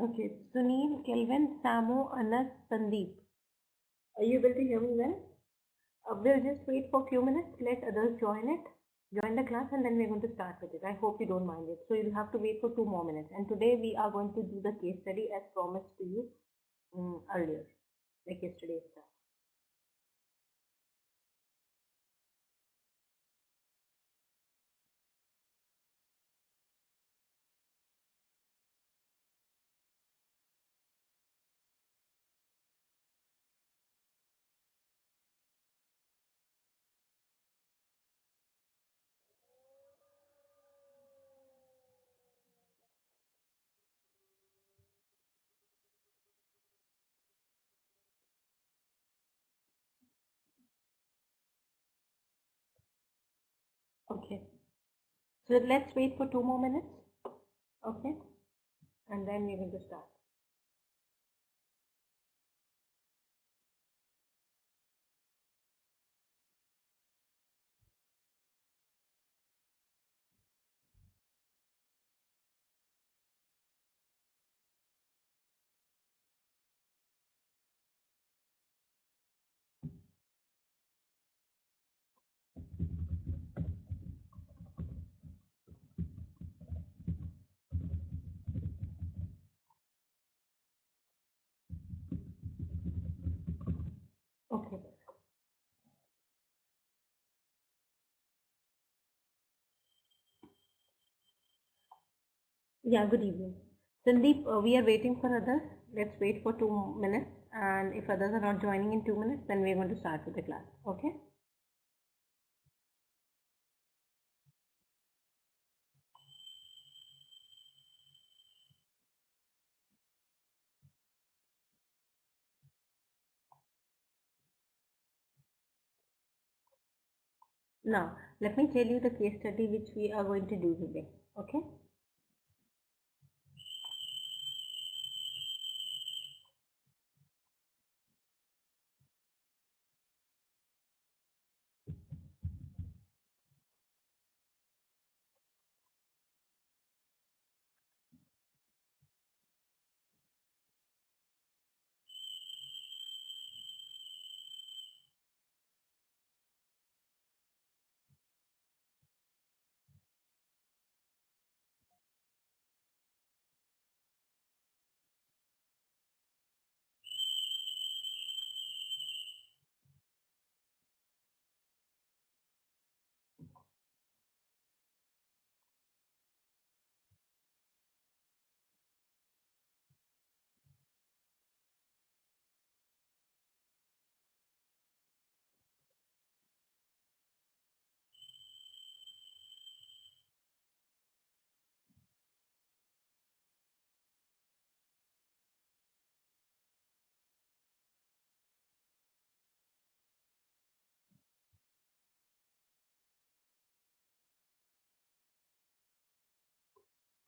Okay, Sunil, Kelvin, Samo, Anas, Sandeep. Are you able to hear me well? We'll just wait for a few minutes, let others join the class, and then we're going to start with it. I hope you don't mind it. So you'll have to wait for 2 more minutes. And today we are going to do the case study as promised to you earlier, like yesterday's stuff. Okay. So let's wait for 2 more minutes. Okay. And then we're going to start. Okay. Yeah, good evening. Sandeep, we are waiting for others. Let's wait for 2 minutes. And if others are not joining in 2 minutes, then we're going to start with the class. Okay? Now, let me tell you the case study which we are going to do today. Okay?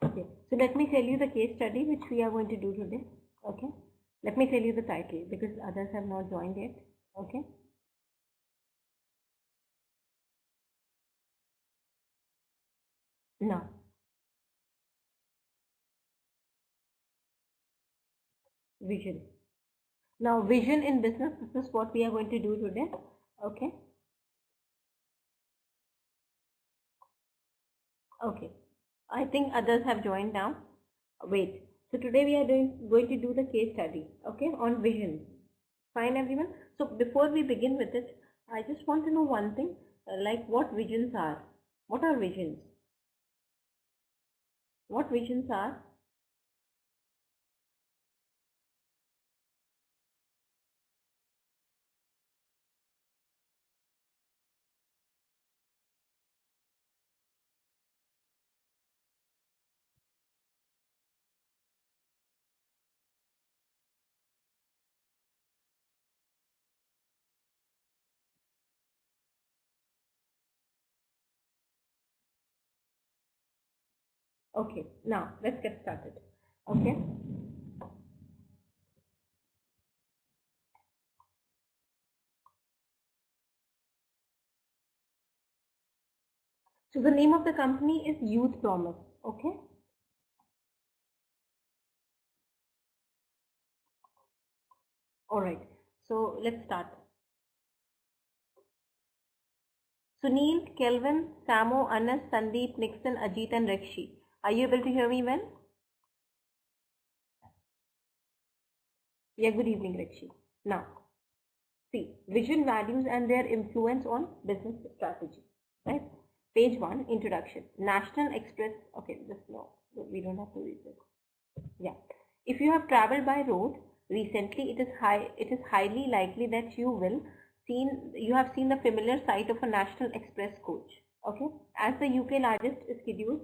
Okay. So let me tell you the case study which we are going to do today. Okay? Let me tell you the title because others have not joined yet. Okay? Now, vision. Now, vision in business, this is what we are going to do today. Okay? Okay. I think others have joined now. Wait. So today we are going to do the case study, okay, on vision. Fine, everyone. So before we begin with it, I just want to know one thing, like what visions are. What are visions? What visions are? Okay. Now let's get started. Okay. So the name of the company is Youth Promise. Okay. Alright, so let's start. Sunil, Kelvin, Samo, Anas, Sandeep, Nixon, Ajit and Rekshi. Are you able to hear me well? Yeah, good evening, Rekshi. Now, see, vision, values and their influence on business strategy. Right? Page 1, introduction. National Express. Okay, no, we don't have to read this. Yeah. If you have traveled by road recently, it is highly likely that you have seen the familiar sight of a National Express coach. Okay, as the UK largest schedule.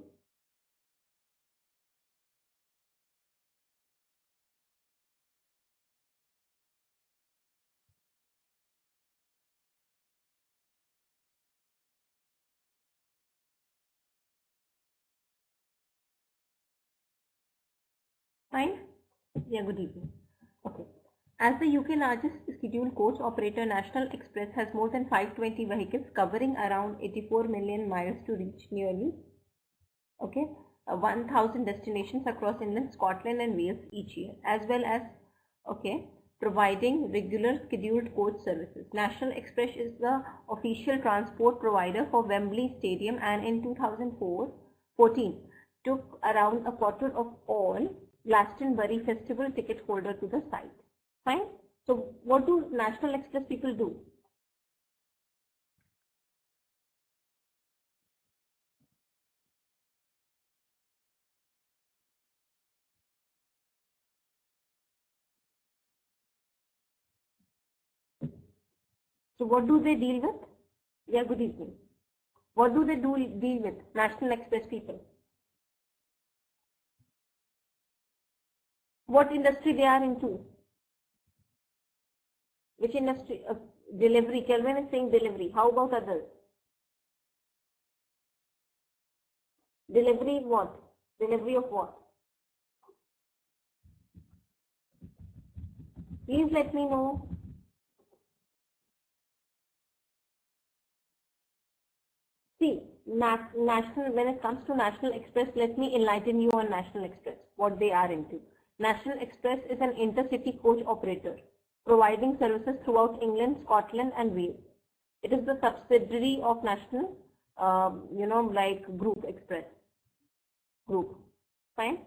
Fine. Yeah, good evening. Okay. As the UK largest scheduled coach operator, National Express has more than 520 vehicles covering around 84 million miles to reach nearly 1,000 destinations across England, Scotland and Wales each year, as well as providing regular scheduled coach services. National Express is the official transport provider for Wembley Stadium and in 2014 took around a quarter of all Glastonbury Festival ticket holder to the site. Fine. So what do National Express people do? So what do they deal with? Yeah, good evening. What do they deal with? National Express people. What industry they are into? Which industry? Delivery. Kelvin is saying delivery. How about others? Delivery what? Delivery of what? Please let me know. See, national. When it comes to National Express, let me enlighten you on National Express, what they are into. National Express is an intercity coach operator providing services throughout England, Scotland and Wales. It is the subsidiary of National, like Group Express Group. Fine.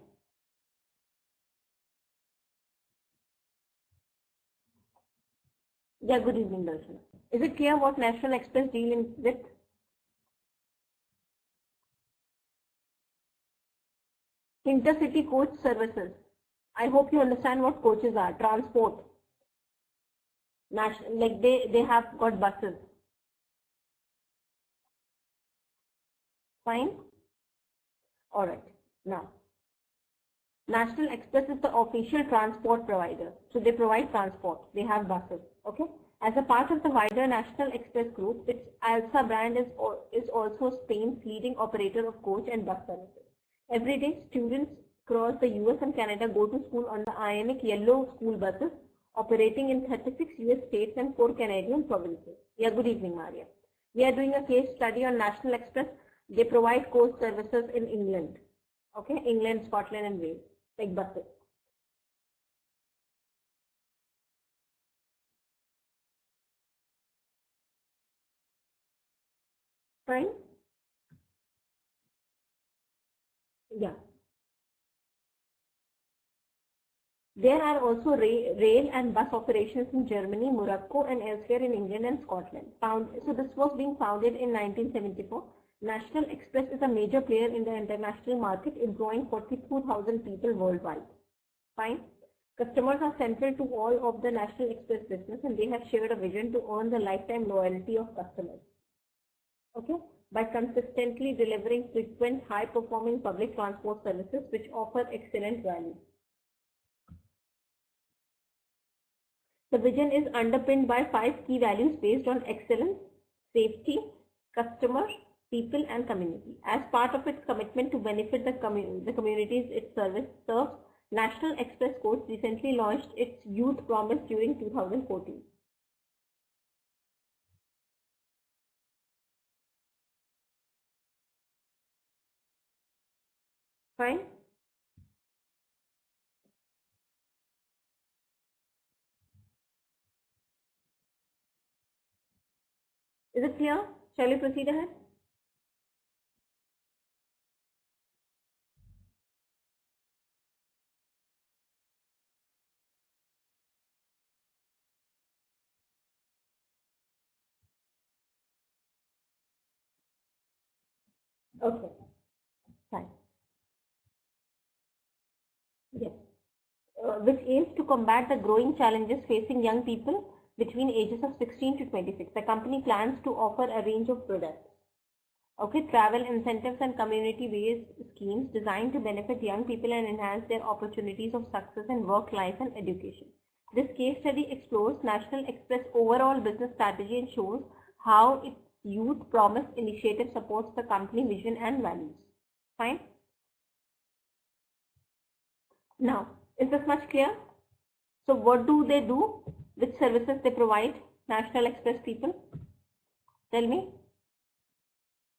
Yeah, good evening, Darshan. Is it clear what National Express dealing with? Intercity coach services. I hope you understand what coaches are. Transport. National, like they have got buses. Fine. All right. Now, National Express is the official transport provider. So they provide transport. They have buses. Okay. As a part of the wider National Express group, its ALSA brand is also Spain's leading operator of coach and bus services. Every day, students across the US and Canada go to school on the ionic yellow school buses operating in 36 US states and 4 Canadian provinces. Yeah, good evening, Maria. We are doing a case study on National Express. They provide coach services in England. Okay, England, Scotland and Wales, like buses. Fine? Yeah. There are also rail and bus operations in Germany, Morocco and elsewhere in England and Scotland. So this was being founded in 1974. National Express is a major player in the international market, employing 42,000 people worldwide. Fine. Customers are central to all of the National Express business and they have shared a vision to earn the lifetime loyalty of customers. Okay, by consistently delivering frequent, high-performing public transport services which offer excellent value. The vision is underpinned by 5 key values based on excellence, safety, customer, people and community. As part of its commitment to benefit the communities it serves, National Express Coach recently launched its Youth Promise during 2014. Fine. Is it clear? Shall we proceed ahead? Okay, fine. Yes. Which aims to combat the growing challenges facing young people between ages of 16 to 26. The company plans to offer a range of products. Okay, travel incentives and community-based schemes designed to benefit young people and enhance their opportunities of success in work, life, and education. This case study explores National Express overall business strategy and shows how its youth promise initiative supports the company vision and values. Fine. Now, is this much clear? So what do they do? Which services they provide? National Express people? Tell me.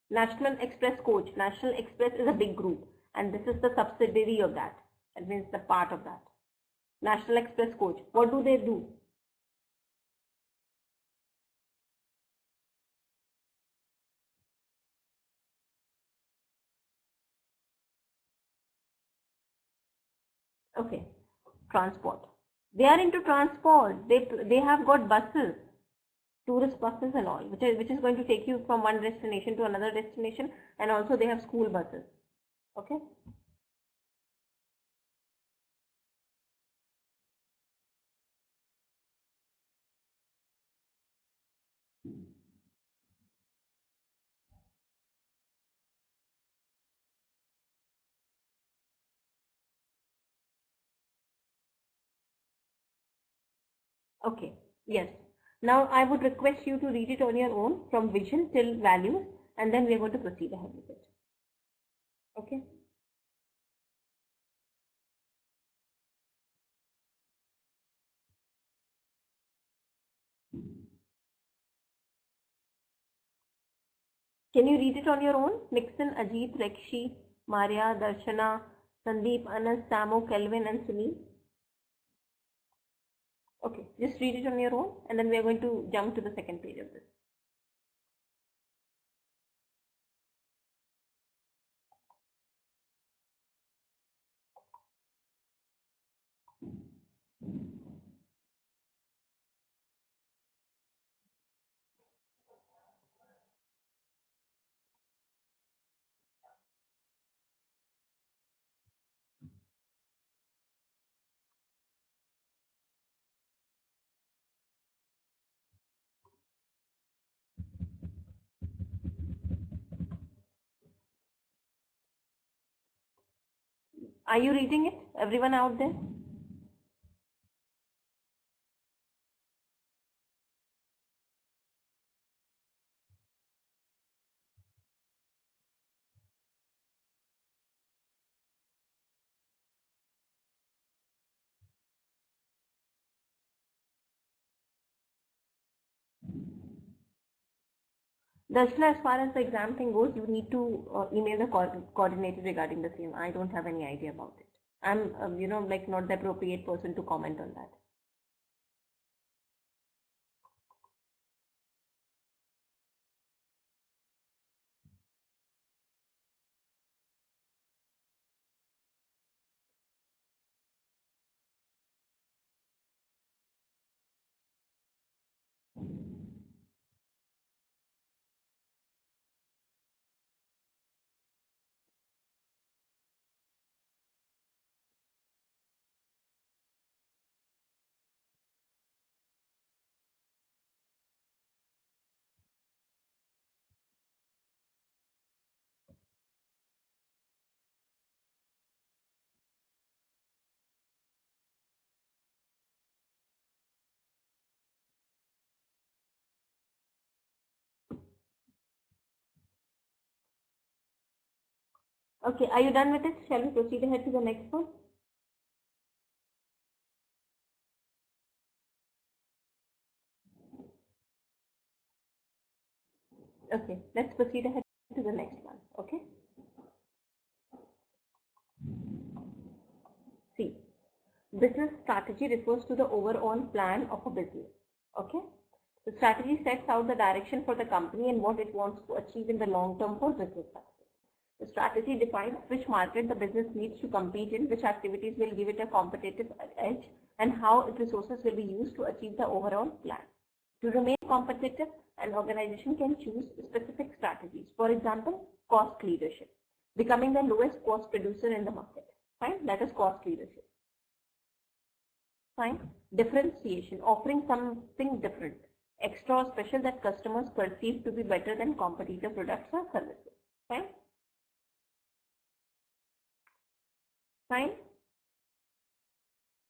National Express Coach. National Express is a big group and this is the subsidiary of that. That means the part of that. National Express Coach. What do they do? Okay. Transport. They are into transport. They have got buses, tourist buses and all, which is going to take you from one destination to another destination, and also they have school buses. Okay. Okay. Yes. Now I would request you to read it on your own from vision till values, and then we are going to proceed ahead with it. Okay. Can you read it on your own? Nixon, Ajit, Rekshi, Maria, Darshana, Sandeep, Anas, Samo, Kelvin, and Sunil. Okay, just read it on your own, and then we are going to jump to the second page of this. Are you reading it? Everyone out there? Darshana, as far as the exam thing goes, you need to email the coordinator regarding the same. I don't have any idea about it. I'm, like not the appropriate person to comment on that. Okay, are you done with it? Shall we proceed ahead to the next one? Okay, let's proceed ahead to the next one. Okay. See, business strategy refers to the overall plan of a business. Okay. The strategy sets out the direction for the company and what it wants to achieve in the long term for business success. The strategy defines which market the business needs to compete in, which activities will give it a competitive edge, and how its resources will be used to achieve the overall plan. To remain competitive, an organization can choose specific strategies. For example, cost leadership, becoming the lowest cost producer in the market. Fine, that is cost leadership. Fine, differentiation, offering something different, extra or special that customers perceive to be better than competitor products or services. Fine. Fine.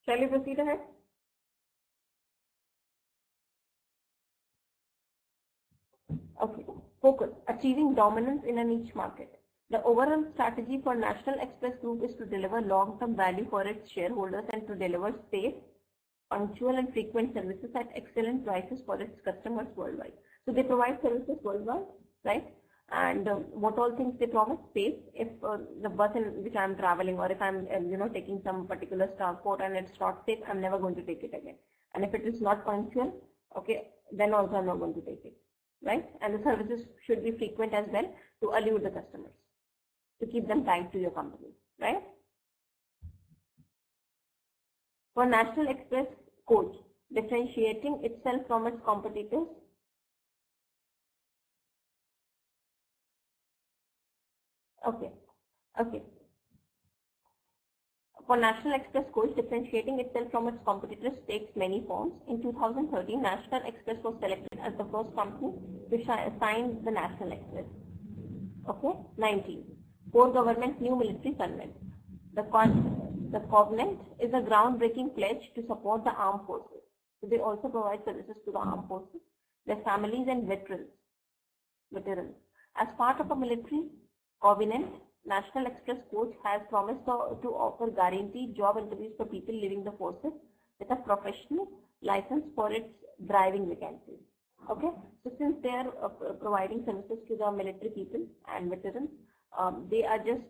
Shall we proceed ahead? Okay. Focus, achieving dominance in a niche market. The overall strategy for National Express Group is to deliver long-term value for its shareholders and to deliver safe, punctual and frequent services at excellent prices for its customers worldwide. So they provide services worldwide, right? And what all things they promise? Safe. If the bus in which I am traveling, or if I am taking some particular transport and it's not safe, I'm never going to take it again. And if it is not punctual, okay, then also I'm not going to take it, right? And the services should be frequent as well to allure the customers, to keep them tied to your company, right? For National Express Coach, differentiating itself from its competitors. Okay. For National Express Coach, differentiating itself from its competitors takes many forms. In 2013, National Express was selected as the first company to sign the National Express. Okay. 19. Core Government New Military Covenant. The covenant is a groundbreaking pledge to support the armed forces. So they also provide services to the armed forces, their families and veterans. As part of a military covenant, National Express Coach has promised to offer guaranteed job interviews for people leaving the forces with a professional license for its driving vacancies. Okay, so since they are providing services to the military people and veterans, they are just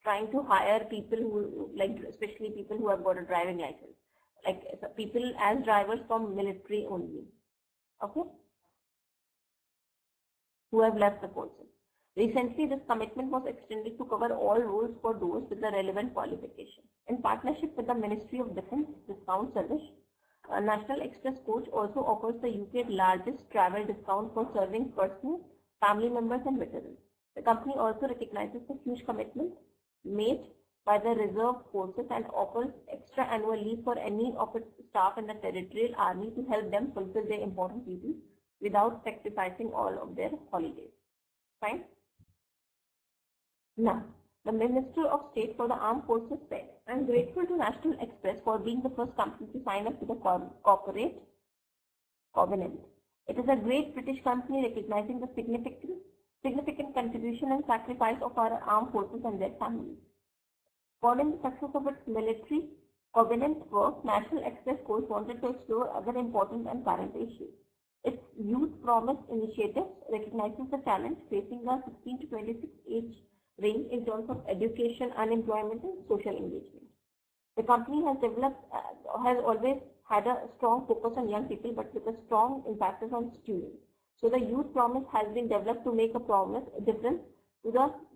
trying to hire people who, like, especially people who have got a driving license, like people as drivers from military only. Okay, who have left the forces. Recently, this commitment was extended to cover all roles for those with the relevant qualification. In partnership with the Ministry of Defence Discount Service, National Express Coach also offers the UK's largest travel discount for serving persons, family members and veterans. The company also recognizes the huge commitment made by the reserve forces and offers extra annual leave for any of its staff in the Territorial Army to help them fulfill their important duties without sacrificing all of their holidays. Fine. Now, the Minister of State for the Armed Forces said, I am grateful to National Express for being the first company to sign up to the corporate covenant. It is a great British company recognizing the significant contribution and sacrifice of our armed forces and their families. Following the success of its military covenant work, National Express Coach wanted to explore other important and current issues. Its Youth Promise initiative recognizes the challenge facing the 16 to 26 age range in terms of education, unemployment, and social engagement. The company has always had a strong focus on young people, but with a strong emphasis on students. So the Youth Promise has been developed to make a difference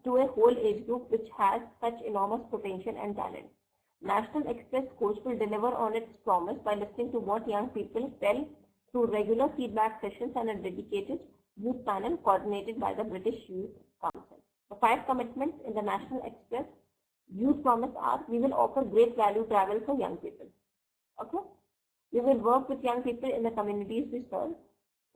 to a whole age group which has such enormous potential and talent. National Express Coach will deliver on its promise by listening to what young people tell through regular feedback sessions and a dedicated youth panel coordinated by the British Youth Council. The 5 commitments in the National Express Youth Promise are: we will offer great value travel for young people. Okay? We will work with young people in the communities we serve.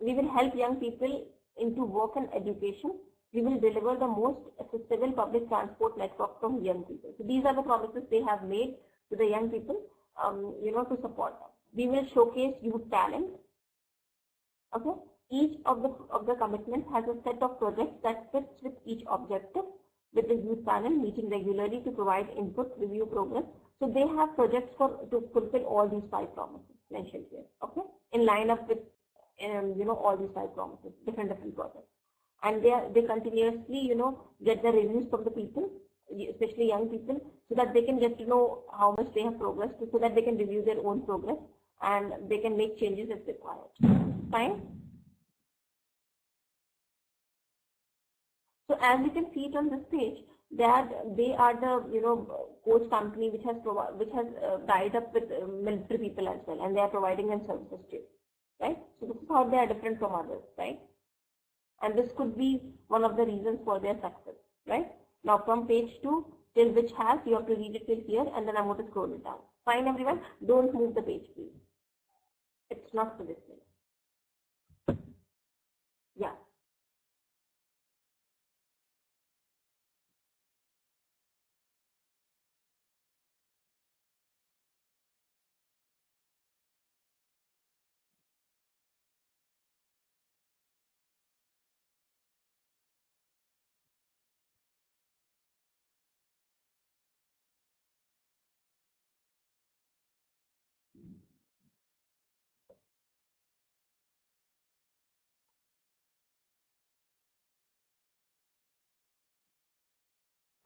We will help young people into work and education. We will deliver the most accessible public transport network from young people. So these are the promises they have made to the young people, to support them. We will showcase youth talent. Okay? Each of the commitments has a set of projects that fits with each objective, with the youth panel meeting regularly to provide input, review progress. So they have projects to fulfill all these 5 promises mentioned here. Okay? In line up with all these 5 promises, different projects. And they continuously, get the reviews from the people, especially young people, so that they can get to know how much they have progressed, so that they can review their own progress and they can make changes if required. Fine. So as you can see it on this page, that they are the coach company which has tied up with military people as well, and they are providing them services too, right? So this is how they are different from others, right? And this could be one of the reasons for their success, right? Now from page 2 till which has, you have to read it till here, and then I'm going to scroll it down. Fine, everyone. Don't move the page, please. It's not for this way. Yeah.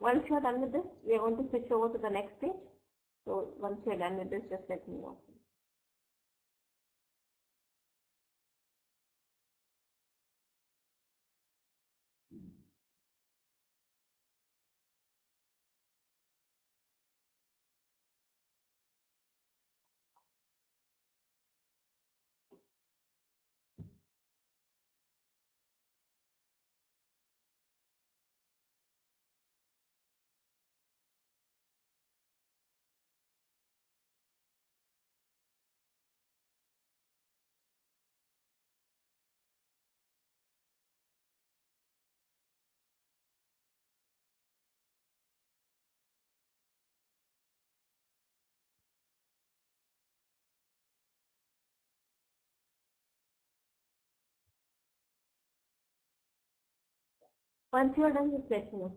Once you are done with this, we are going to switch over to the next page. So once you are done with this, just let me know. Once you are done, just let me know.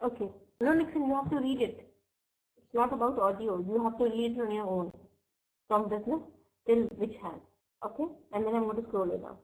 Okay. No, Nixon, you have to read it. It's not about audio. You have to read it on your own. From business till which has. Okay? And then I'm going to scroll it down.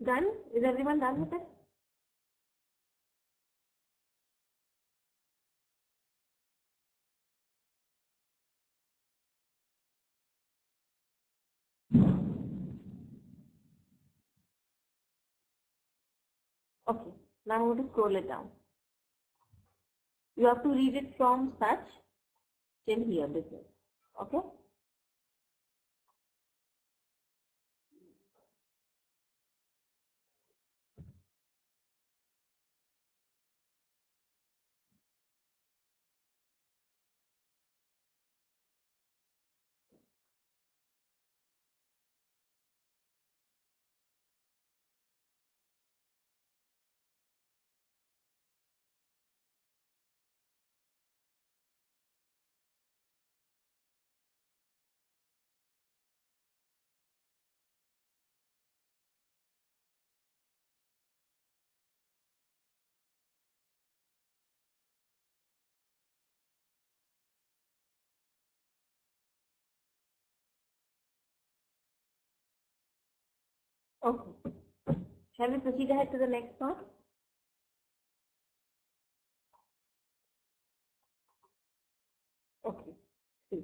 Done? Is everyone done with it? Okay. Now I'm going to scroll it down. You have to read it from such till here, business. Okay? Okay. Shall we proceed ahead to the next part? Okay. See.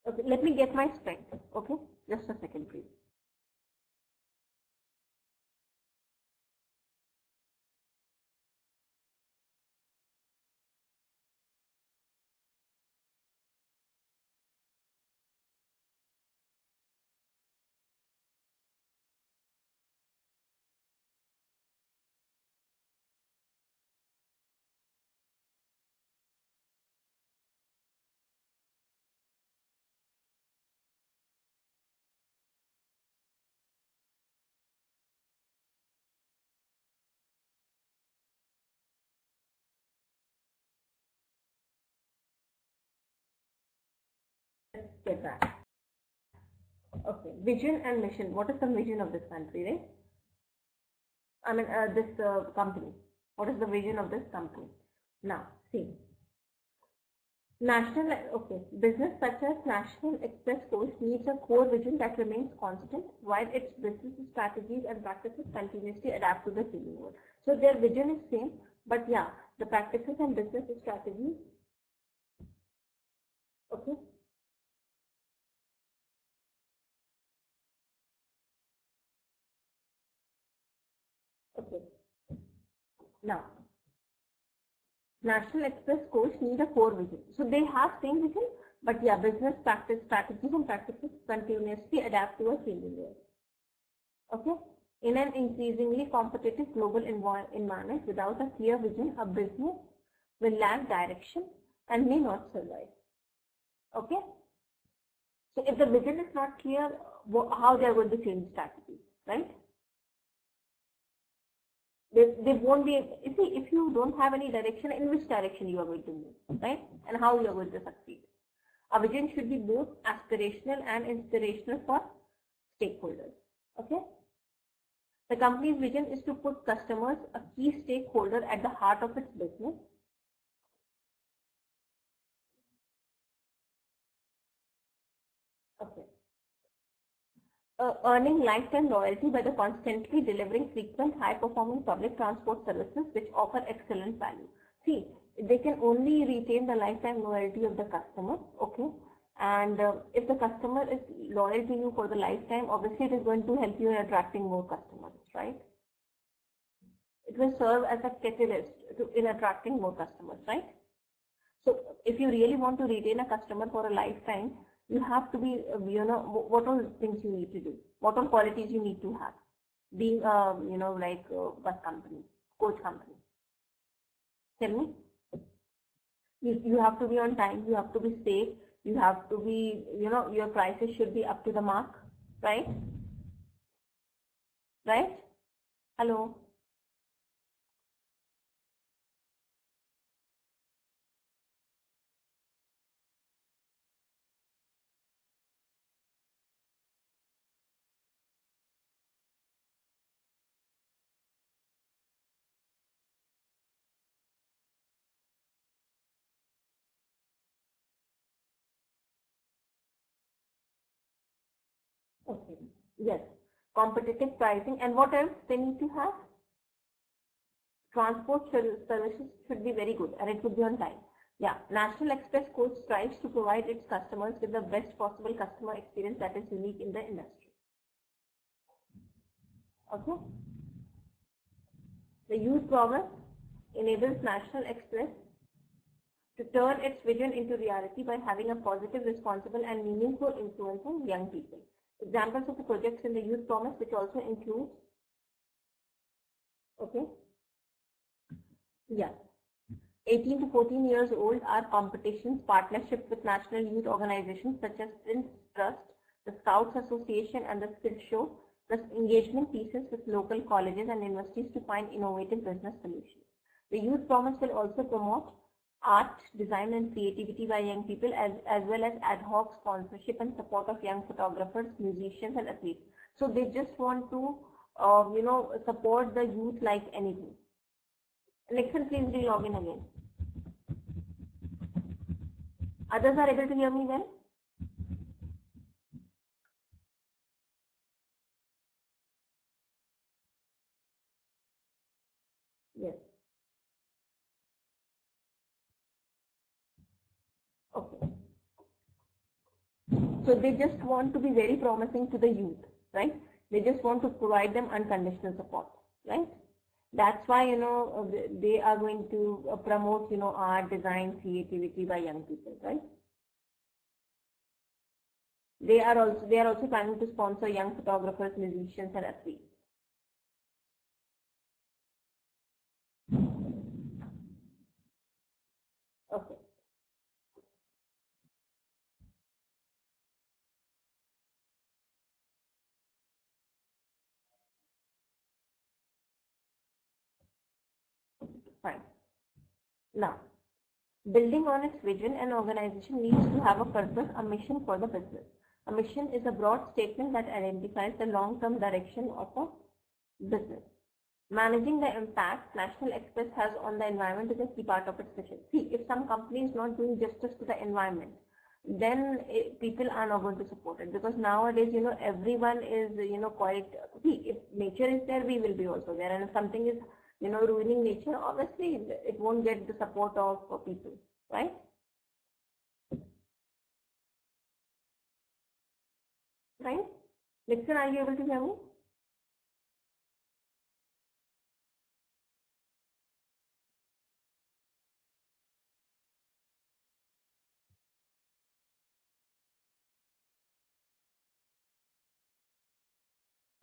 Okay, let me get my specs. Okay, just a second, please. Let's get back. Okay, vision and mission. What is the vision of this country, right? I mean, this company. What is the vision of this company? Now, see. Business such as National Express Coach needs a core vision that remains constant while its business strategies and practices continuously adapt to the changing world. So their vision is same, but yeah, the practices and business strategies. Okay. Okay. Now, National Express Coach need a core vision. So they have same vision, but yeah, business practice strategies and practices continuously adapt to a changing world. Okay. In an increasingly competitive global environment, without a clear vision, a business will lack direction and may not survive. Okay. So if the vision is not clear, how they are going to change strategies, right? They won't be, if you don't have any direction, in which direction you are going to move, right? And how you are going to succeed. A vision should be both aspirational and inspirational for stakeholders. Okay. The company's vision is to put customers, a key stakeholder, at the heart of its business. Okay. Earning lifetime loyalty by the constantly delivering frequent, high-performing public transport services which offer excellent value. See, they can only retain the lifetime loyalty of the customer, okay? And if the customer is loyal to you for the lifetime, obviously it is going to help you in attracting more customers, right? It will serve as a catalyst in attracting more customers, right? So if you really want to retain a customer for a lifetime, you have to be, what all things you need to do, what all qualities you need to have, being, like bus company, coach company. Tell me. You have to be on time, you have to be safe, you have to be, your prices should be up to the mark, right? Right? Hello? Okay. Yes. Competitive pricing, and what else they need to have? Transport services should be very good and it should be on time. Yeah, National Express Coach strives to provide its customers with the best possible customer experience that is unique in the industry. Okay. The youth promise enables National Express to turn its vision into reality by having a positive, responsible and meaningful influence on young people. Examples of the projects in the youth promise, which also includes, okay, yeah, 18 to 14 years old are competitions, partnerships with national youth organizations such as Prince Trust, the Scouts Association and the Skill Show, plus engagement pieces with local colleges and universities to find innovative business solutions. The youth promise will also promote art, design and creativity by young people as well as ad hoc sponsorship and support of young photographers, musicians and athletes. So they just want to support the youth like anything. Nixon, please re-log in again. Others are able to hear me well? Yes. Okay. So they just want to be very promising to the youth, right? They just want to provide them unconditional support, right? That's why, they are going to promote, art, design, creativity by young people, right? They are also planning to sponsor young photographers, musicians, and athletes. Okay. Fine. Now, building on its vision, an organization needs to have a purpose, a mission for the business. A mission is a broad statement that identifies the long-term direction of a business. Managing the impact National Express has on the environment is a key part of its mission. See, if some company is not doing justice to the environment, then people are not going to support it, because nowadays, everyone is, quite, see, if nature is there, we will be also there, and if something is, ruining nature, obviously it won't get the support of people, right? Right? Nixon, are you able to hear me?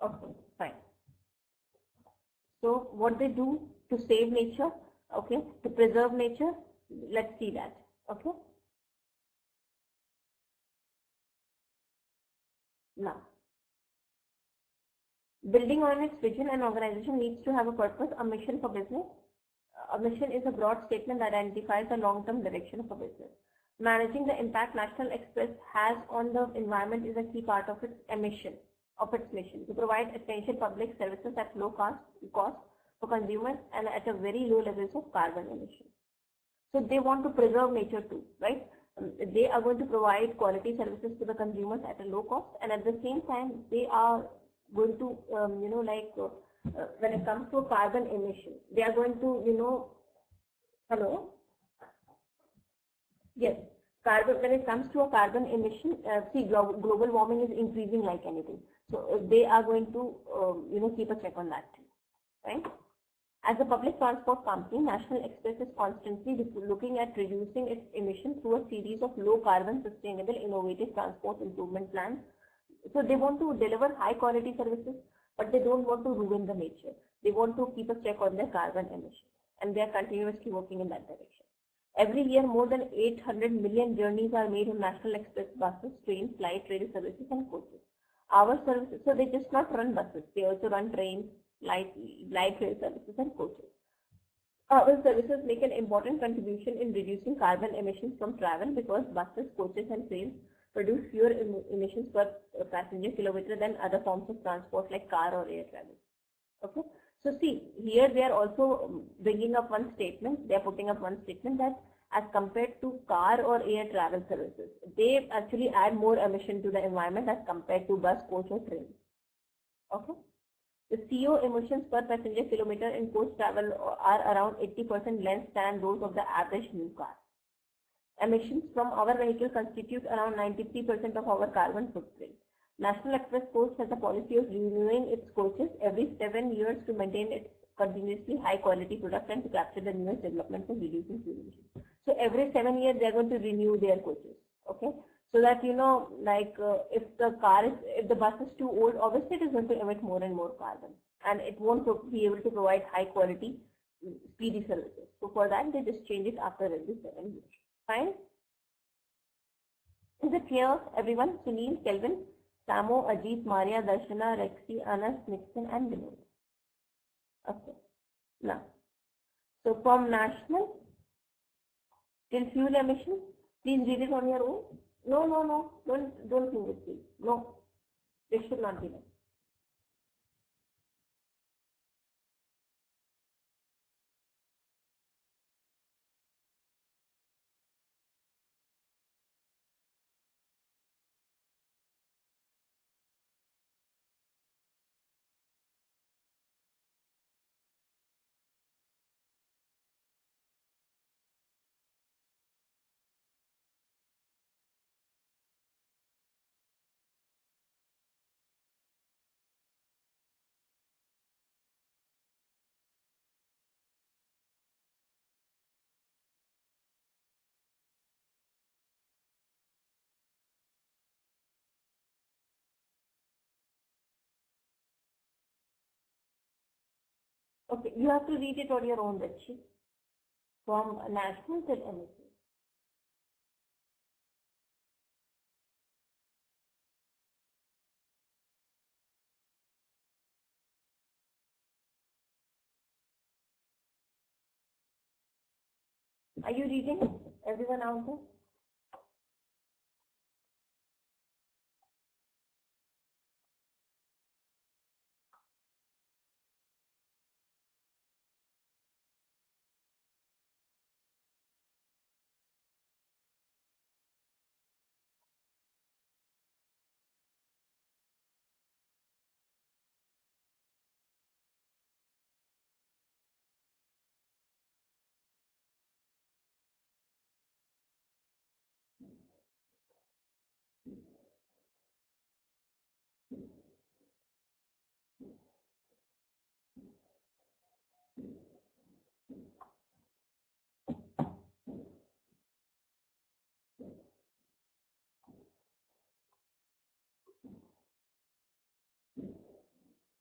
Okay, fine. So what they do to save nature, okay, to preserve nature, let's see that, okay. Now, building on its vision, an organization needs to have a purpose, a mission for business. A mission is a broad statement that identifies the long-term direction of a business. Managing the impact National Express has on the environment is a key part of its mission to provide essential public services at low cost for consumers and at a very low levels of carbon emission. So they want to preserve nature too, right? They are going to provide quality services to the consumers at a low cost, and at the same time they are going to, when it comes to carbon emission, they are going to, hello? Yes, when it comes to a carbon emission, see, global warming is increasing like anything. So they are going to, keep a check on that too, right? As a public transport company, National Express is constantly looking at reducing its emissions through a series of low carbon, sustainable, innovative transport improvement plans. So they want to deliver high quality services, but they don't want to ruin the nature. They want to keep a check on their carbon emissions, and they are continuously working in that direction. Every year, more than 800 million journeys are made on National Express buses, trains, light rail services, and coaches. Our services, so they just not run buses, they also run trains, light rail services, and coaches. Our services make an important contribution in reducing carbon emissions from travel, because buses, coaches, and trains produce fewer emissions per passenger kilometer than other forms of transport like car or air travel. Okay. So see, here they are also bringing up one statement, they are putting up one statement that as compared to car or air travel services, they actually add more emission to the environment as compared to bus, coach, or train. Okay. The CO emissions per passenger kilometer in coach travel are around 80% less than those of the average new car. Emissions from our vehicle constitute around 93% of our carbon footprint. National Express Coach has a policy of renewing its coaches every 7 years to maintain its continuously high quality product and to capture the newest developments in reducing fuel emissions. So every 7 years they are going to renew their coaches. Okay, so that if the bus is too old, obviously it is going to emit more and more carbon, and it won't be able to provide high quality, speedy services. So for that they just change it after every 7 years. Fine. Is it clear, everyone? Sunil, Kelvin, Samo, Ajit, Maria, Darshana, Rexy, Anas, Nixon, and Vinod. Okay. Now, so from national till fuel emissions, please read it on your own. No, don't think it, please. No, it should not be done. Okay, you have to read it on your own, Dachi. From national till MSc. Are you reading? Everyone out there?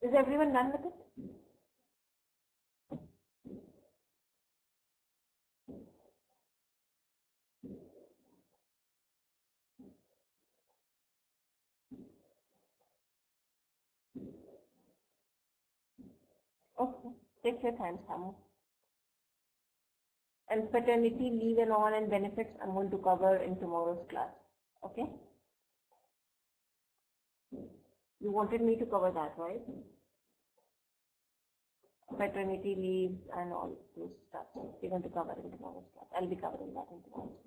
Is everyone done with it? Okay, take your time, Samu. And paternity leave and all and benefits I'm going to cover in tomorrow's class. Okay? You wanted me to cover that, right? Paternity leave and all those stuff. We're going to cover in tomorrow's class. I'll be covering that in tomorrow's class.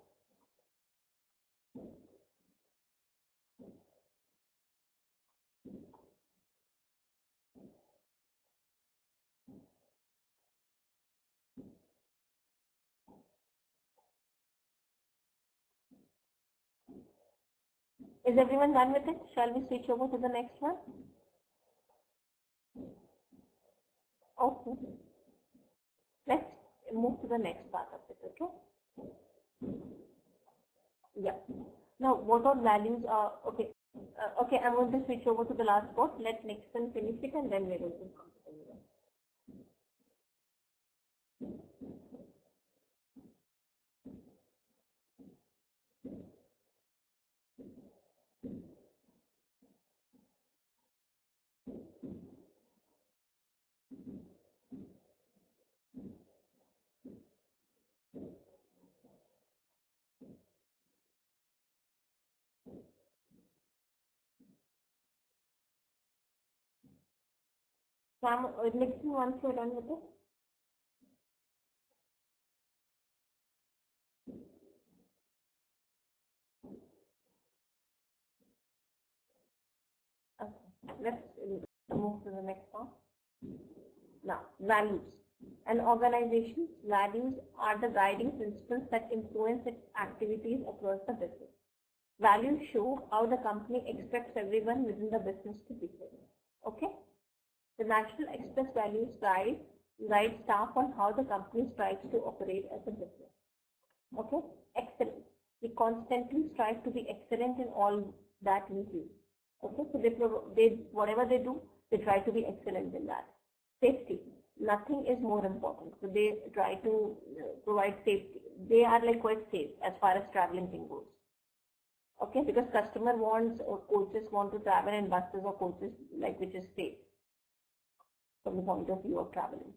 Is everyone done with it? Shall we switch over to the next one? Okay. Let's move to the next part of it, okay? Yeah. Now, what are values are, okay. Okay, I'm going to switch over to the last part. Let Nixon finish it and then we're going to continue. Sam, Nixon, once you're done with it. Okay, let's move to the next one. Now, values. An organization's values are the guiding principles that influence its activities across the business. Values show how the company expects everyone within the business to behave. Okay? The National Express Values guide staff on how the company strives to operate as a business. Okay? Excellence. We constantly strive to be excellent in all that we do. Okay? So they whatever they do, they try to be excellent in that. Safety. Nothing is more important. So they try to provide safety. They are like quite safe as far as traveling thing goes. Okay, because customer wants or coaches want to travel in buses or coaches like which is safe from the point of view of traveling.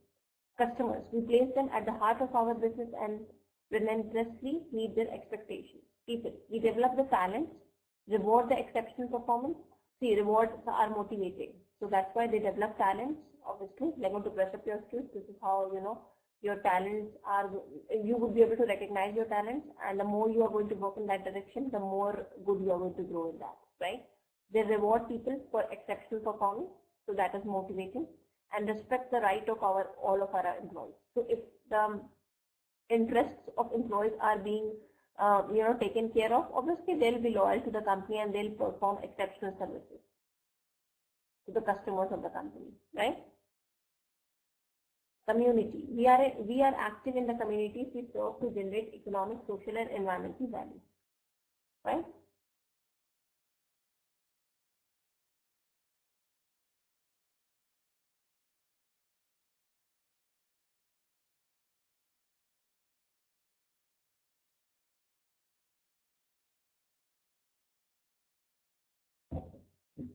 Customers, we place them at the heart of our business and relentlessly meet their expectations. People, we develop the talents, reward the exceptional performance. See, rewards are motivating. So that's why they develop talents. Obviously, they're going to brush up your skills. This is how, your talents are, you would be able to recognize your talents, and the more you are going to work in that direction, the more good you are going to grow in that, right? They reward people for exceptional performance, so that is motivating, and respect the right of all of our employees. So if the interests of employees are being taken care of, obviously they'll be loyal to the company and they'll perform exceptional services to the customers of the company, right? Community. We are active in the communities we serve to generate economic, social, and environmental value, right?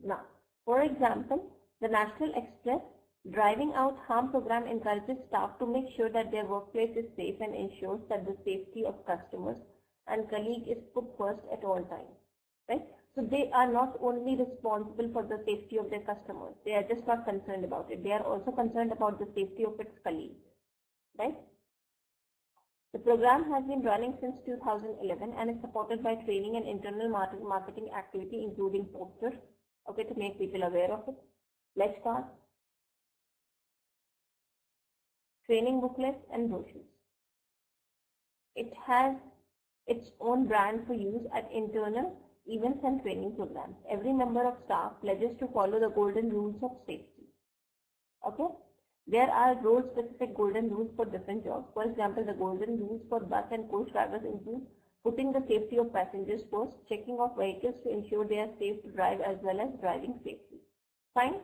Now, for example, the National Express Driving Out Harm program encourages staff to make sure that their workplace is safe and ensures that the safety of customers and colleagues is put first at all times. Right? So they are not only responsible for the safety of their customers, they are just not concerned about it. They are also concerned about the safety of its colleagues. Right? The program has been running since 2011 and is supported by training and internal marketing activity, including posters, okay, to make people aware of it, pledge cards, training booklets, and brochures. It has its own brand for use at internal events and training programs. Every member of staff pledges to follow the golden rules of safety. Okay? There are role-specific golden rules for different jobs. For example, the golden rules for bus and coach drivers include putting the safety of passengers first, checking off vehicles to ensure they are safe to drive, as well as driving safely. Fine?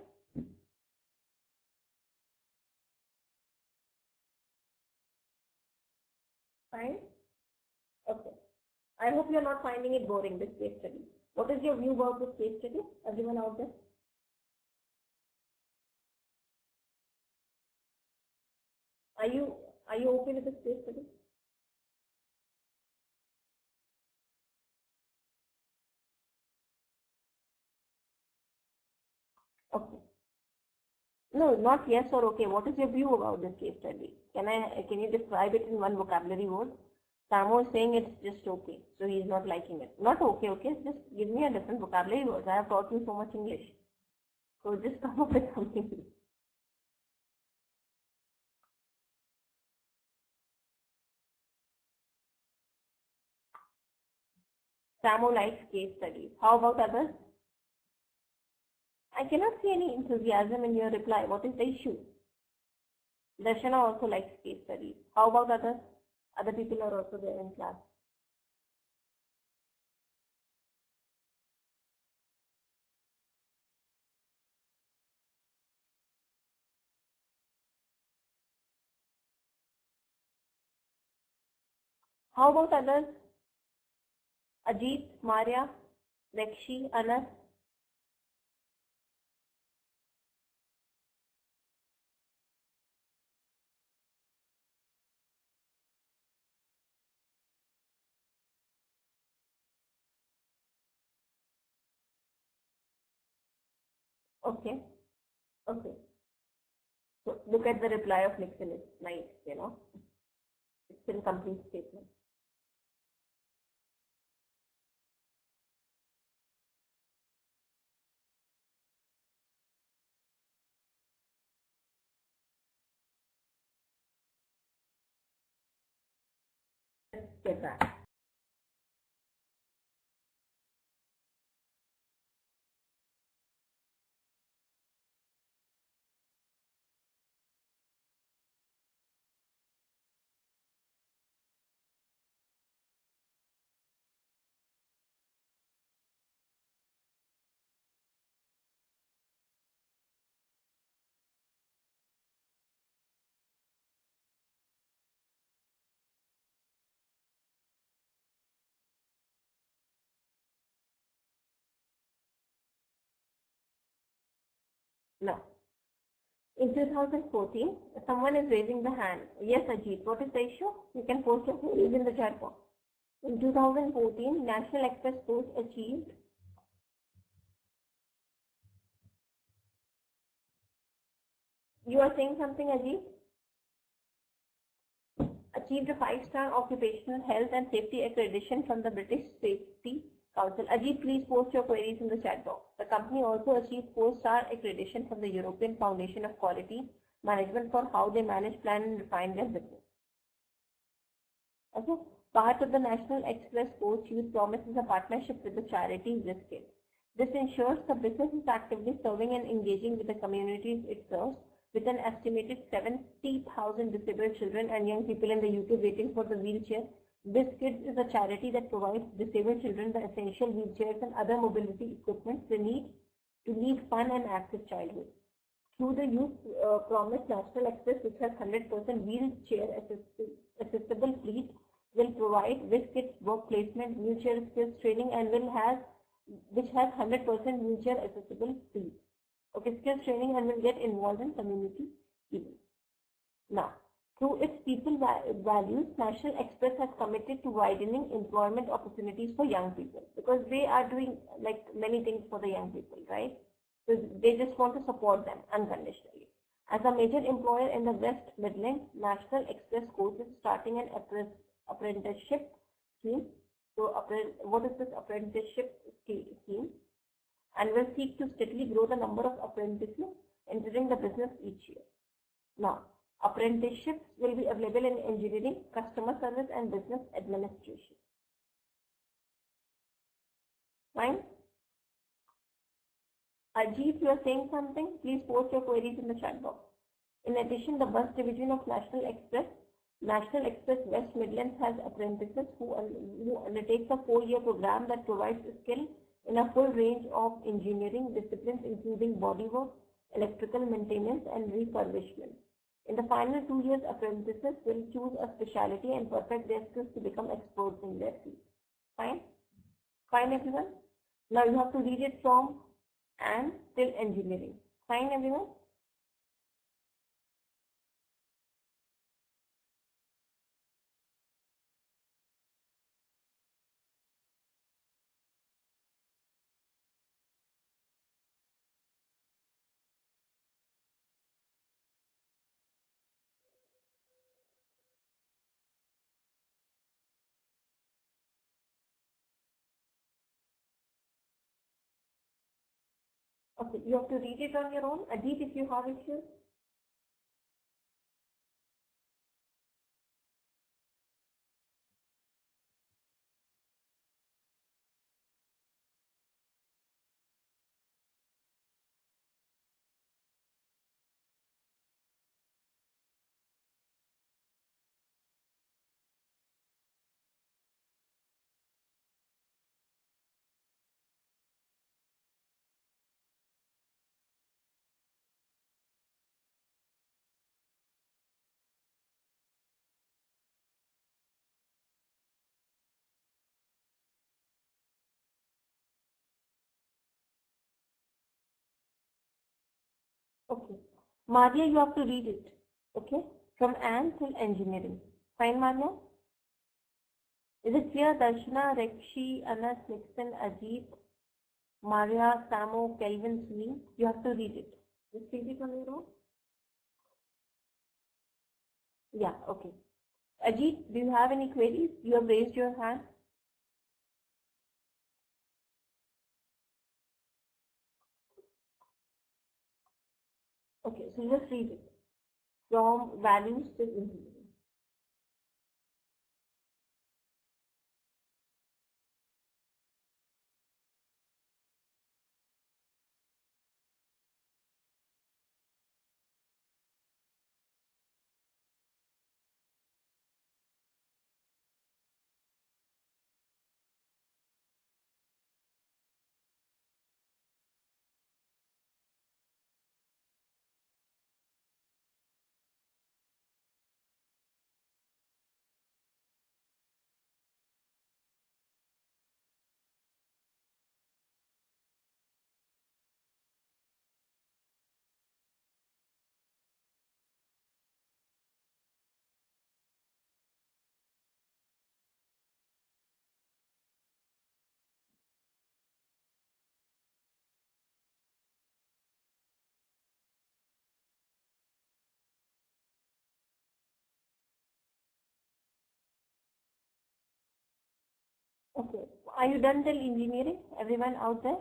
Fine? Okay. I hope you are not finding it boring, this case study. What is your view about this case study, everyone out there? Are you okay with this case study? Okay. No, not yes or okay. What is your view about this case study? Can you describe it in one vocabulary word? Samo is saying it's just okay, so he is not liking it. Not okay, okay. Just give me a different vocabulary word. I have taught you so much English, so just come up with something. Samo likes case studies. How about others? I cannot see any enthusiasm in your reply. What is the issue? Darshana also likes case studies. How about others? Other people are also there in class. How about others? Ajit, Maria, Rekshi, Anas. Okay. Okay. So look at the reply of Nixon. It's nice, you know. It's in complete statement. Let's get back. No. In 2014, someone is raising the hand. Yes, Ajit, what is the issue? You can post your queries in the chat box. In 2014, National Express Post achieved You are saying something, Ajit? Achieved a 5-star occupational health and safety accreditation from the British Safety Council. Ajit, please post your queries in the chat box. The company also achieved 4-star accreditation from the European Foundation of Quality Management for how they manage, plan and refine their business. Okay. Part of the National Express Post Youth Promise is a partnership with the charity WizKids. This ensures the business is actively serving and engaging with the communities it serves, with an estimated 70,000 disabled children and young people in the UK waiting for the wheelchair. WizKids is a charity that provides disabled children the essential wheelchairs and other mobility equipment they need to lead fun and active childhood. Through the Youth Promise, National Express, which has 100% wheelchair accessible fleet, will provide WizKids work placement, wheelchair skills training, and will have which has 100% mutual accessible fees. Okay, skills training and will get involved in community events. Now, through its people values, National Express has committed to widening employment opportunities for young people because they are doing like many things for the young people, right? So they just want to support them unconditionally. As a major employer in the West Midlands, National Express Coach is starting an apprenticeship scheme. So, what is this apprenticeship scheme? And will seek to steadily grow the number of apprentices entering the business each year. Now, apprenticeships will be available in engineering, customer service, and business administration. Fine? Ajit, you are saying something? Please post your queries in the chat box. In addition, the bus division of National Express West Midlands has apprentices who undertakes a 4-year program that provides skill in a full range of engineering disciplines including bodywork, electrical maintenance, and refurbishment. In the final 2 years, apprentices will choose a specialty and perfect their skills to become experts in their field. Fine? Fine, everyone? Now you have to read it from and till engineering. Fine, everyone? Okay, you have to read it on your own. Ajit, if you have issues. Okay. Maria, you have to read it. Okay? From and till engineering. Fine, Maria? Is it clear? Darshana, Rekshi, Anas, Nixon, Ajit, Maria, Samo, Kelvin, Sunil. You have to read it. Just read it on your own. Yeah, okay. Ajit, do you have any queries? You have raised your hand. Okay, so just read it. From values to engineering. Okay. Are you done till engineering? Everyone out there?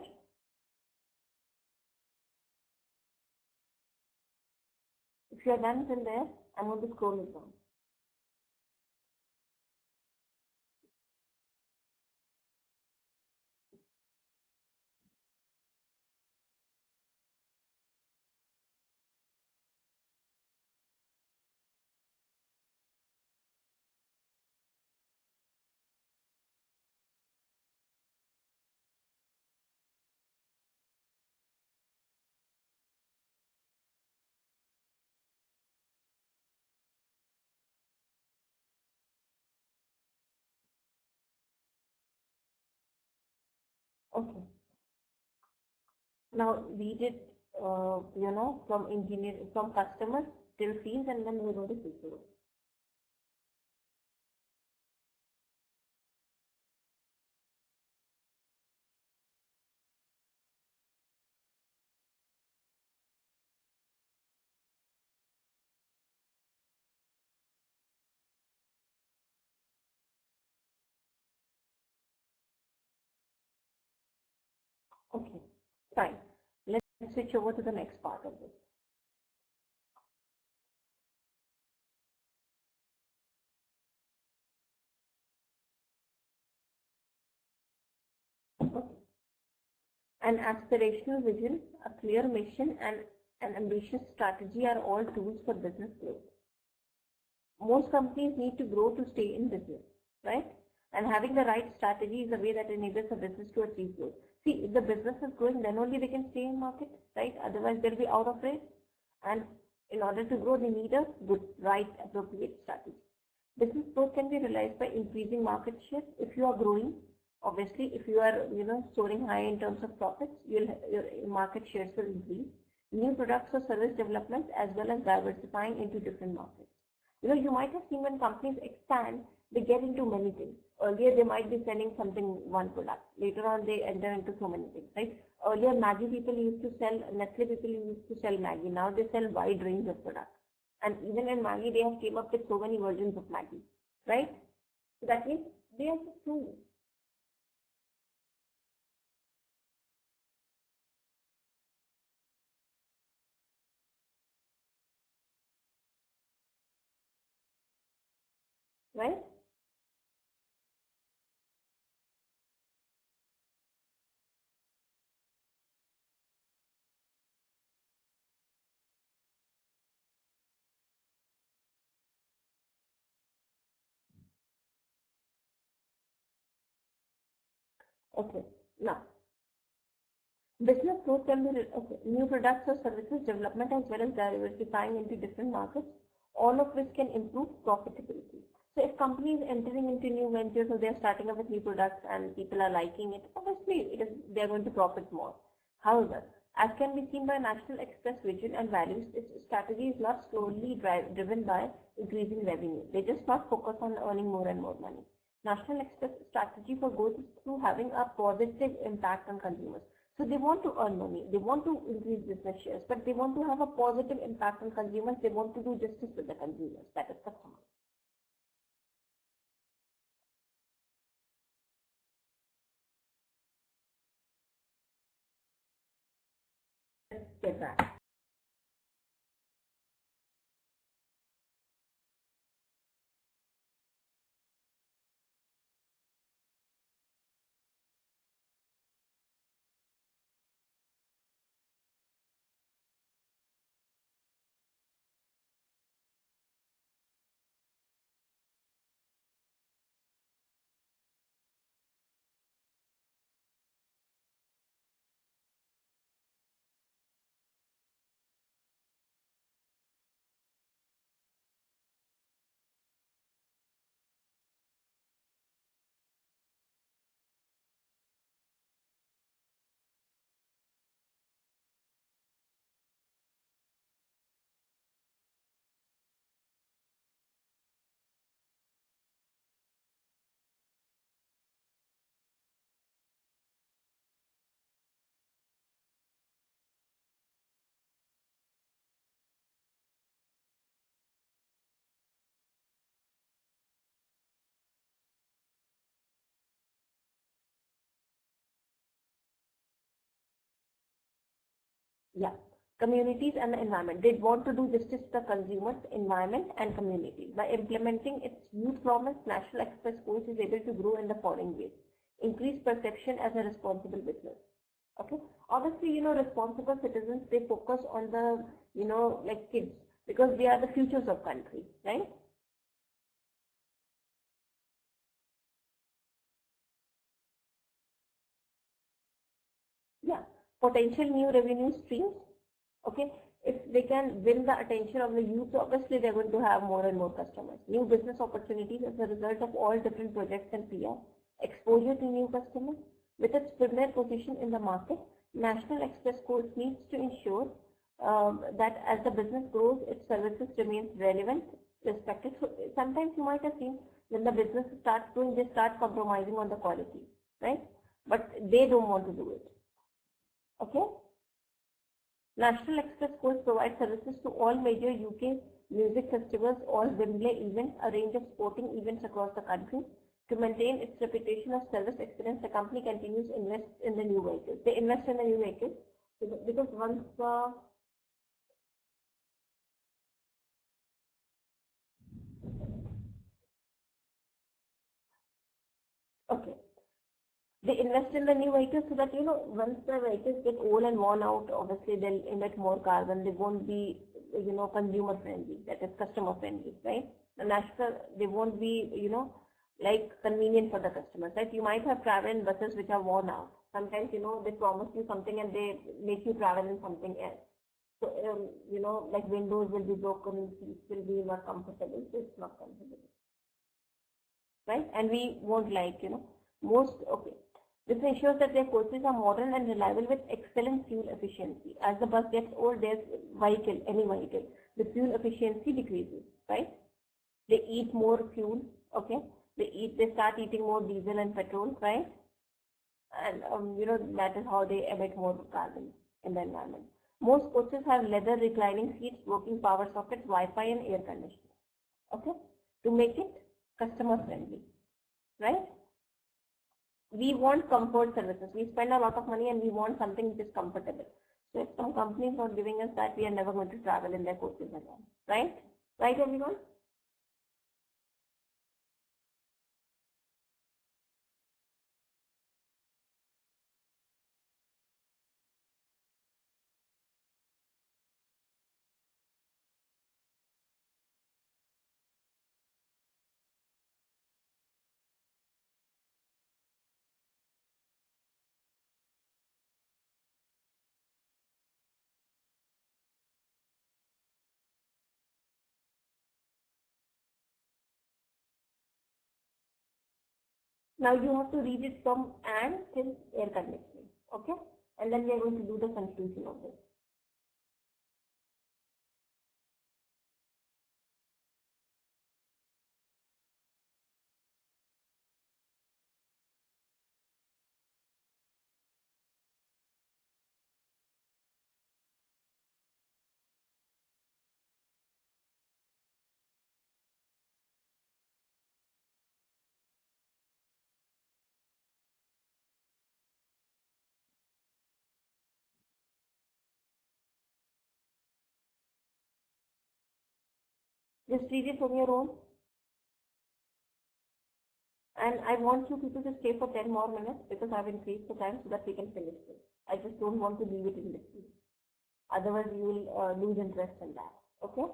If you are done till there, I'm going to scroll it down. Now we did, from customers till fields, and then we're going to switch over. Okay, fine. Let's switch over to the next part of this. Okay. An aspirational vision, a clear mission, and an ambitious strategy are all tools for business growth. Most companies need to grow to stay in business, right? And having the right strategy is the way that enables a business to achieve growth. See, if the business is growing, then only they can stay in market, right? Otherwise, they'll be out of race. And in order to grow, they need a good, right, appropriate strategy. Business growth can be realized by increasing market share. If you are growing, obviously, if you are, soaring high in terms of profits, your market shares will increase. New products or service development, as well as diversifying into different markets. You might have seen when companies expand, they get into many things. Earlier, they might be selling one product. Later on, they enter into so many things, right? Earlier, Maggi people used to sell, Nestle people used to sell Maggi. Now they sell wide range of products. And even in Maggi, they have came up with so many versions of Maggi, right? So that means they are just doing it. Right? Okay. Now, business growth can be new products or services development, as well as diversifying into different markets, all of which can improve profitability. So if companies entering into new ventures, or they're starting up with new products and people are liking it, obviously they're going to profit more. However, as can be seen by National Express vision and values, its strategy is not solely driven by increasing revenue. They just not focus on earning more and more money. National Express strategy for growth is through having a positive impact on consumers. So they want to earn money, they want to increase business shares, but they want to have a positive impact on consumers. They want to do justice with the consumers, that is customers. Let's get that. Yeah, communities and the environment. They want to do justice to the consumers, environment, and community. By implementing its youth promise, National Express Coach is able to grow in the following ways. Increase perception as a responsible business. Okay. Obviously, responsible citizens, they focus on the, like kids, because they are the futures of country, right? Yeah. Potential new revenue streams. Okay. If they can win the attention of the youth, obviously they're going to have more and more customers. New business opportunities as a result of all different projects and PR. Exposure to new customers. With its premier position in the market, National Express Coach needs to ensure that as the business grows, its services remains relevant, respected. So sometimes you might have seen when the business starts growing, they start compromising on the quality, right? But they don't want to do it. Okay. National Express Coach provides services to all major UK music festivals, all Wembley events, a range of sporting events across the country. To maintain its reputation of service excellence, the company continues to invest in the new vehicles. They invest in the new vehicles because once okay, they invest in the new vehicles so that once the vehicles get old and worn out, obviously they'll emit more carbon. They won't be consumer friendly, that is customer friendly, right? The national, they won't be like convenient for the customers, right? You might have travel in buses which are worn out. Sometimes they promise you something and they make you travel in something else. So like windows will be broken, seats will be not comfortable, so it's not comfortable, right? And we won't like most okay. This ensures that their coaches are modern and reliable with excellent fuel efficiency. As the bus gets old, their any vehicle, the fuel efficiency decreases, right? They eat more fuel, okay? They start eating more diesel and petrol, right? And that is how they emit more carbon in the environment. Most coaches have leather reclining seats, working power sockets, Wi-Fi, and air conditioning, okay? To make it customer friendly, right? We want comfort services. We spend a lot of money and we want something which is comfortable. So if some company is not giving us that, we are never going to travel in their coaches again, right? Right, everyone? Now you have to read it from and till air conditioning, okay? And then we are going to do the conclusion of this. Just read it from your own. And I want you people to stay for 10 more minutes because I've increased the time so that we can finish this. I just don't want to leave it in between. Otherwise, you will lose interest in that. Okay?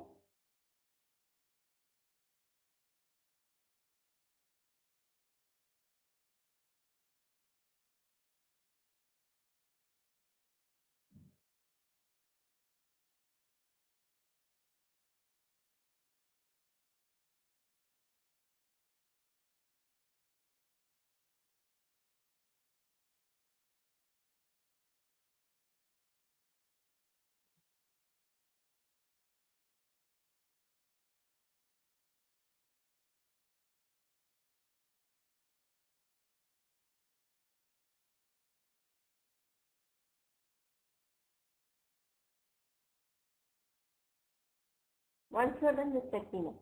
Once you're done, just let me know.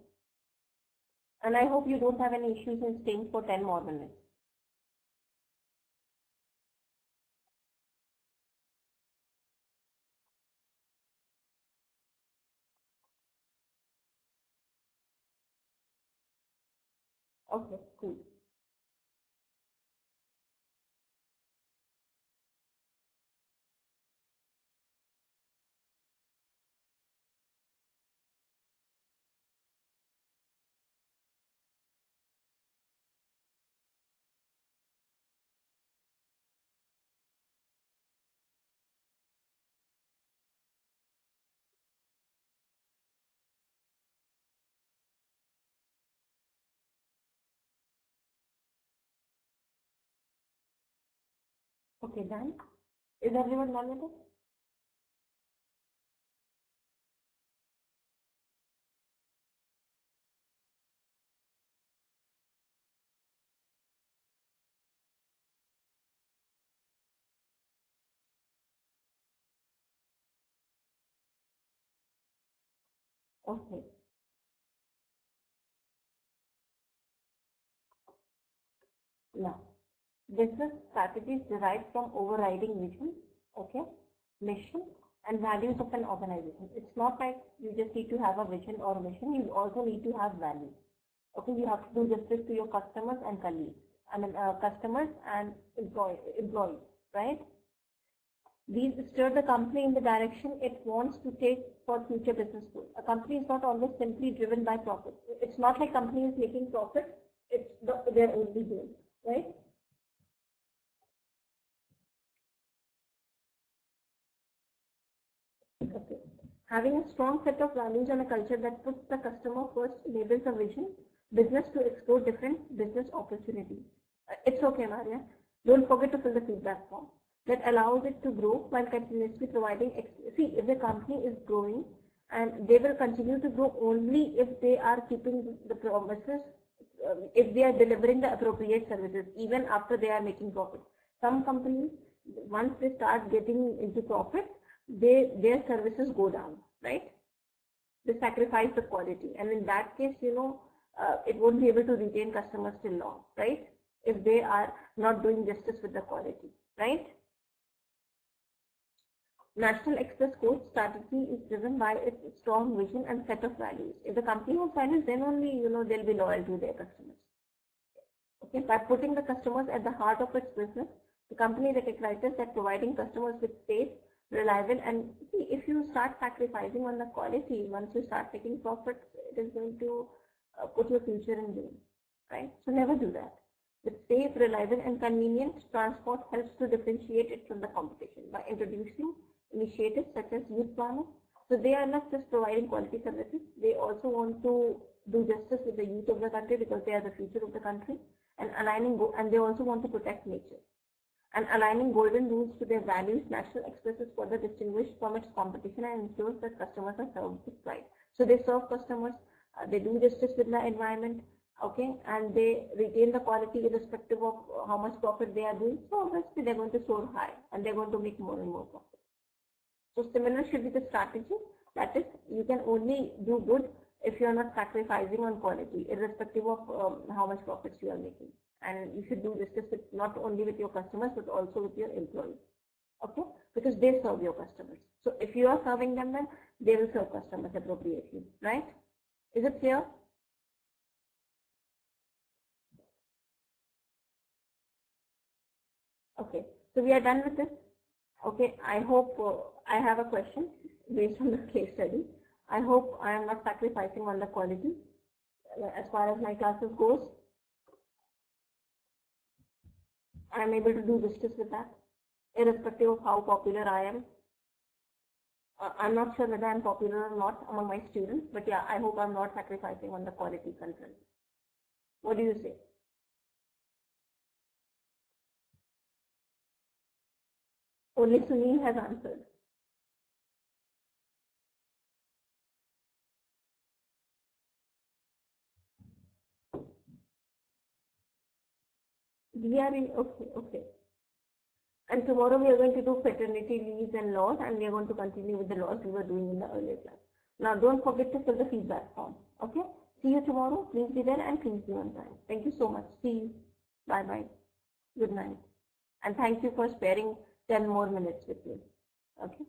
And I hope you don't have any issues in staying for 10 more minutes. Okay, cool. Okay, done. Is everyone done with it? Okay. Now, business strategies derived from overriding vision, okay, mission, and values of an organization. It's not like you just need to have a vision or mission. You also need to have values. Okay, you have to do justice to your customers and colleagues. Customers and employees, right? These steer the company in the direction it wants to take for future business growth. A company is not always simply driven by profit. It's not like company is making profit. It's their only goal, right? Okay. Having a strong set of values and a culture that puts the customer first enables a vision, business to explore different business opportunities. It's okay, Maria. Don't forget to fill the feedback form. That allows it to grow while continuously providing. See, if the company is growing, and they will continue to grow only if they are keeping the promises, if they are delivering the appropriate services, even after they are making profit. Some companies, once they start getting into profit, their services go down, right? They sacrifice the quality, and in that case, it won't be able to retain customers till long, right? If they are not doing justice with the quality, right? National Express Coach strategy is driven by its strong vision and set of values. If the company has values, then only they'll be loyal to their customers. Okay, by putting the customers at the heart of its business, the company recognizes that providing customers with safe, reliable, and see, if you start sacrificing on the quality, once you start taking profits, it is going to put your future in danger, right? So never do that. With safe, reliable, and convenient transport helps to differentiate it from the competition by introducing initiatives such as youth planning. So they are not just providing quality services, they also want to do justice with the youth of the country because they are the future of the country, and they also want to protect nature. And aligning golden rules to their values, National Express is further distinguished from its competition and ensures that customers are served with pride. So they serve customers, they do justice with the environment, okay, and they retain the quality irrespective of how much profit they are doing. So obviously they're going to soar high and they're going to make more and more profit. So similar should be the strategy. That is, you can only do good if you are not sacrificing on quality, irrespective of how much profits you are making. And you should do justice with, not only with your customers, but also with your employees. Okay, because they serve your customers. So if you are serving them, then they will serve customers appropriately, right? Is it clear? Okay, so we are done with this. Okay, I hope I have a question based on the case study. I hope I am not sacrificing on the quality as far as my classes goes. I am able to do justice with that, irrespective of how popular I am. I'm not sure whether I'm popular or not among my students, but yeah, I hope I'm not sacrificing on the quality concern. What do you say? Only Sunil has answered. We are in, okay. And tomorrow we are going to do fraternity leaves and laws, and we are going to continue with the laws we were doing in the earlier class. Now don't forget to fill the feedback form. Okay? See you tomorrow. Please be there and please be on time. Thank you so much. See you. Bye bye. Good night. And thank you for sparing 10 more minutes with me. Okay?